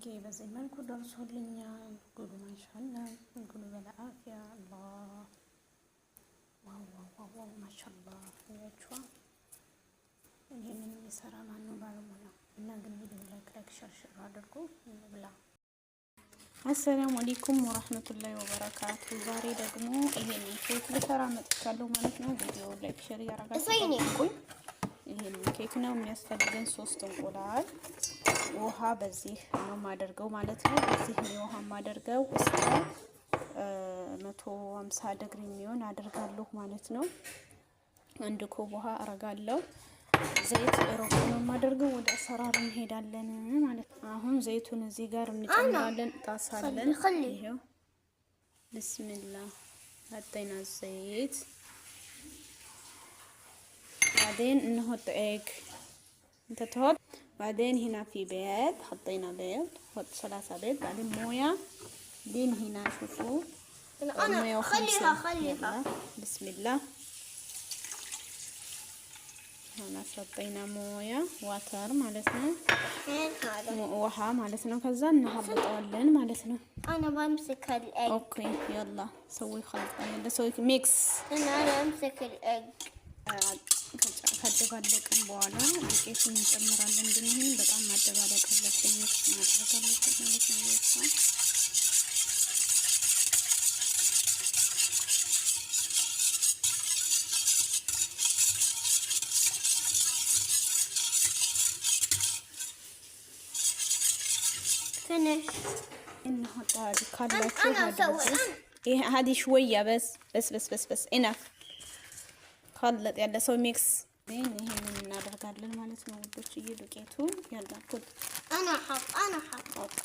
كي بزي مالكو درسوا لنا قولوا ما شاء الله نقولوا بالعافية الله واو واو واو واو ما شاء الله ያችዋ ይሄንን የሚሰራ ማን ነው ባለሙያ እና ግን ቪዲዮ ላይክ ሸር አድርጉ ብላ አሰላሙ አለይኩም ወራህመቱላሂ ወበረካቱ ዛሬ ደግሞ ይሄን ኬክ ልሰራ መጥቻለሁ ማለት ነው ቪዲዮ ላይክ ሸር ያረጋግጡ ይሄን ኬክ ነው የሚያስፈልገን 3 እንቁላል ውሃ በዚህ ነው ማደርገው ማለት ነው በዚህ ነው ውሃ ማደርገው እስከ 150 ዲግሪ የሚሆን አደርጋለሁ ማለት ነው አንድ ኮብ ውሃ አረጋለሁ ዘይት ሮብ ነው ማደርገው ወደ አሰራር እንሄዳለን ማለት ነው አሁን ዘይቱን እዚህ ጋር እንጨምራለን ጣሳለን ይሄው بسم الله حطينا الزيت بعدين نحط ايج انت تحط بعدين هنا في بيض حطينا بيض حط 3 بيض بعدين مويه بعدين هنا شوفوا انا خليها بسم الله هنا حطينا مويه واتر معناتنا وها معناتنا كذا نهبطوالن معناتنا انا بمسك الايج اوكي يلا سوي خلطه يلا سوي ميكس انا امسك الايج ካደባለቅን በኋላ ዱቄቱን እንጨምራለን ግን ይሄን በጣም ማደባለቅ አለብን ሚክስ ማድረግ አለብን ማለት ነው فينيش نحط هذه كلها هذه شويه بس انف خلط يلا سوي ميكس ይሄንን እናደርጋለን ማለት ነው ውዶች እየዱቄቱ ያላኩት انا حط ኦኬ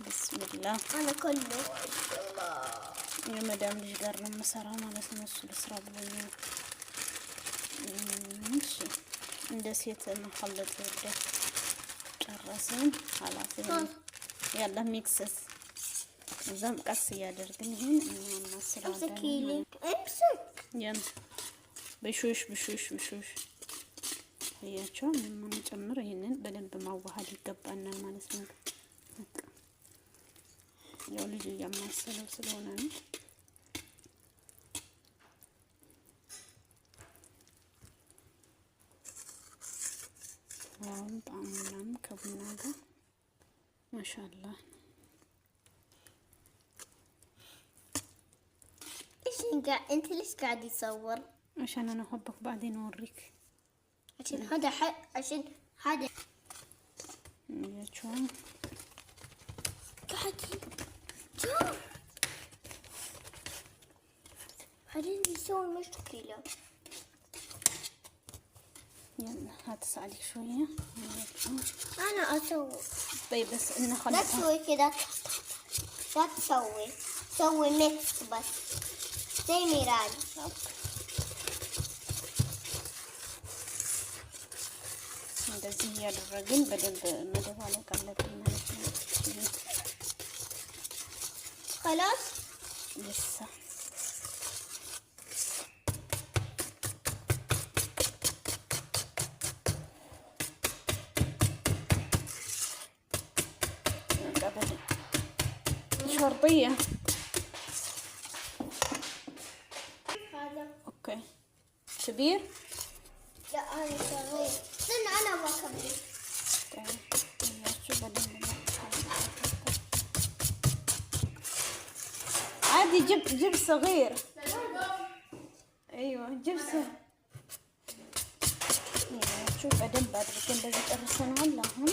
بسم الله انا كله የመዳም ልጅ ጋር ነው መሰራ ማለት ነው እሱ ለስራ ብሎኝ እሺ እንደ ሴት መخلط ወደ ጨረስን خلاص ያላ ሚክስስ እዛም ቀስ ያደርግን ይሄን እናማስላለን امسك ያን بشوش ያቸው ምን ጨምር ይሄንን በደንብ ማዋሃድ ይገባናል ማለት ነው ያው ልጅ ያማሰለው ስለሆነ ነው አሁን ጣሙናም ከቡና ጋር ማሻአላህ ايش انت ليش قاعد يصور عشان انا احبك بعدين اوريك عشان هذا يا شلون قاعد شوف بعدين يسوي مشكلة يلا هتساعدك شوية انا اسوي طيب بس انه لا خلص تسوي كذا لا سوي ميكس بس زي ميراج እንደዚህ ያደረግን በደንብ መደባለቅ አለብን ማለት ነው خلاص لسه شرطية هذا اوكي كبير لا انا صغير استنى انا بكبر عادي جيب صغير ايوه جيب صغير شوف ادب بدرك እንደዚህ ጨርሰናል አሁን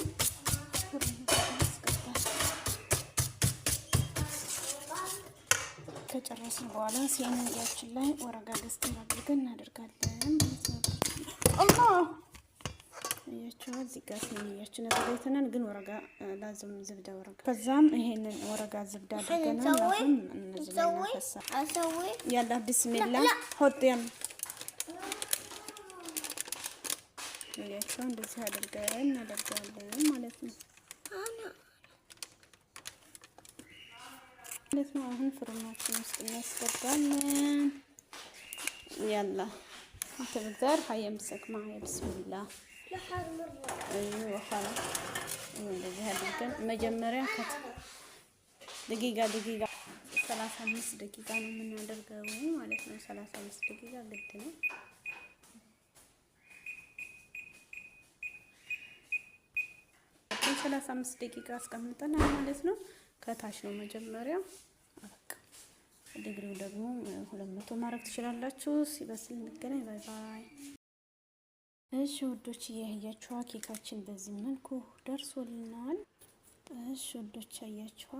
ከጨረስን በኋላ ሲያንያችን ላይ ወረጋ ገዝተን አድርገን እናደርጋለን አላህ ያቸው እዚህ ጋር ሲያንያችን አድርገናል ግን ወረጋ ላዝም ዝብዳ ወረጋ ከዛም ይሄንን ወረጋ ዝብዳ አድርገናል አሁን እነዚህ ለፈሳ اسوي ያላ ቢስሚላህ ሆጥ ያቸው እንደዚህ አድርገን እናደርጋለን ማለት ነው ነው አሁን ፍርናችን ውስጥ እናስገባለን ያላ تقدر هيا امسك معي بسم الله ايوه خلاص እንደዚህ አድርገን መጀመሪያ ደቂቃ 35 ደቂቃ ነው የምናደርገው ማለት ነው። 35 ደቂቃ ግድ ነው። 35 ደቂቃ አስቀምጠናል ማለት ነው። ከታች ነው መጀመሪያ። በቃ ዲግሪው ደግሞ 200 ማድረግ ትችላላችሁ። ሲበስል እንገናኝ። ባይ ባይ። እሺ ውዶች እያያችኋ ኬካችን በዚህ መልኩ ደርሶልናል። እሺ ውዶች አያችኋ፣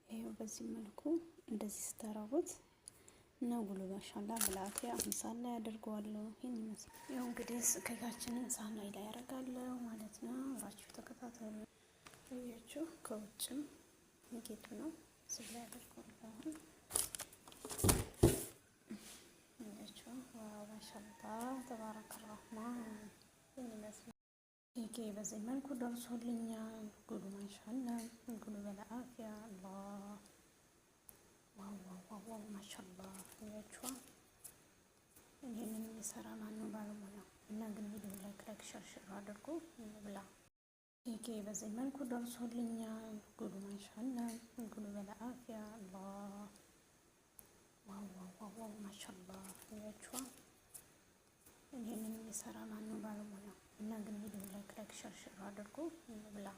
ይሄው በዚህ መልኩ እንደዚህ ስታረጉት ነው ጉሉ ማሻአላ ብላኪያ ምሳል ላይ አድርገዋለሁ። ይሄን ይመስላል። ያው እንግዲህ ኬካችንን ሳህን ላይ ያደርጋለሁ ማለት ነው። አብራችሁ ተከታተሉ። አያችሁ ከውጭም ጌጡ ነው እዚህ ላይ አድርገዋለሁ። አያችሁ ዋው ማሻአላ ተባረከ ረህማን። ይሄን ይመስላል። ኬኬ በዚህ መልኩ ደርሶልኛል። ጉሉ ማሻአላ ጉሉ በላአፊያ አላህ ዋው ማሻአላ ያችዋ። ይሄንን የሚሰራ ማነው? ባለሙያ እና ግን ቪዲዮ ላይክ ሸር አድርጉ ብላ። ኬኬ በዚህ መልኩ ደርሶልኛል። ጉሉ ማሻአላ ጉሉ በላአፊያ አላህ ዋው ማሻአላ ያችዋ። ይሄንን የሚሰራ ማነው? ባለሙያ እና ግን ቪዲዮ ላይክ ሸር አድርጉ ብላ